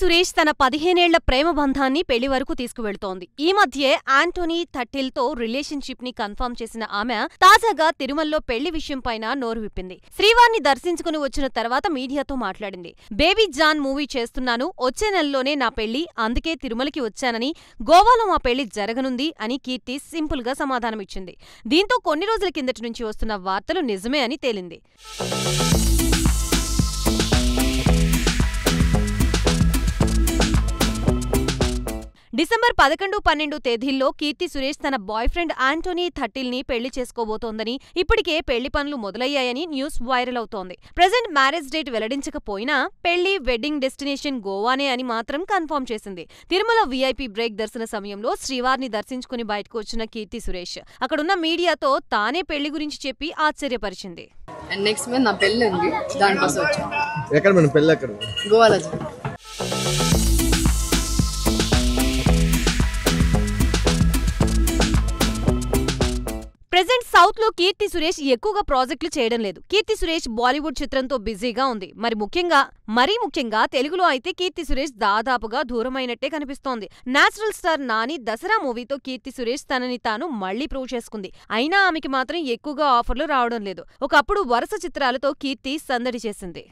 సురేష్ తన 15 ఏళ్ల ప్రేమ బంధాన్ని పెళ్లి వరకు తీసుకువెళ్తోంది. ఈ మధ్యే ఆంటోనీ థట్టిల్తో రిలేషన్షిప్ ని కన్ఫర్మ్ చేసిన ఆమె తాజాగా తిరుమలలో పెళ్లి విషయంపైన నోరు విప్పింది. శ్రీవారిని దర్శించుకుని వచ్చిన తర్వాత మీడియాతో మాట్లాడింది. బేబీ జాన్ మూవీ చేస్తున్నాను, వచ్చే నెలలోనే నా పెళ్లి, అందుకే తిరుమలకి వచ్చానని, గోవాలో మా పెళ్లి జరగనుంది అని కీర్తి సింపుల్ గా సమాధానమిచ్చింది. దీంతో కొన్ని రోజుల కిందటి నుంచి వస్తున్న వార్తలు నిజమే అని తేలింది. డిసెంబర్ 11, 12 తేదీల్లో కీర్తి సురేష్ తన బాయ్ ఫ్రెండ్ ఆంటోనీ థట్టిల్ ని పెళ్లి చేసుకోబోతోందని, ఇప్పటికే పెళ్లి పనులు మొదలయ్యాయని న్యూస్ వైరల్ అవుతోంది. ప్రెజెంట్ మ్యారేజ్ డేట్ వెల్లడించకపోయినా పెళ్లి వెడ్డింగ్ డెస్టినేషన్ గోవానే అని మాత్రం కన్ఫర్మ్ చేసింది. తిరుమల వీఐపీ బ్రేక్ దర్శన సమయంలో శ్రీవారిని దర్శించుకుని బయటకు వచ్చిన కీర్తి సురేష్ అక్కడున్న మీడియాతో తానే పెళ్లి గురించి చెప్పి ఆశ్చర్యపరిచింది. నెక్స్ట్ మంత్ నా పెళ్లి ఉంది, దానికోసం వచ్చాను. ఎక్కడ మన పెళ్లి ఎక్కడ? గోవాలో. ప్రెజెంట్ సౌత్ లో కీర్తి సురేష్ ఎక్కువగా ప్రాజెక్టులు చేయడం లేదు. కీర్తి సురేష్ బాలీవుడ్ చిత్రంతో బిజీగా ఉంది. మరీ ముఖ్యంగా తెలుగులో అయితే కీర్తి సురేష్ దాదాపుగా దూరమైనట్టే కనిపిస్తోంది. నేచురల్ స్టార్ నాని దసరా మూవీతో కీర్తి సురేష్ తనని తాను మళ్లీ ప్రూవ్ చేసుకుంది. అయినా ఆమెకి మాత్రం ఎక్కువగా ఆఫర్లు రావడం లేదు. ఒకప్పుడు వరుస చిత్రాలతో కీర్తి సందడి చేసింది.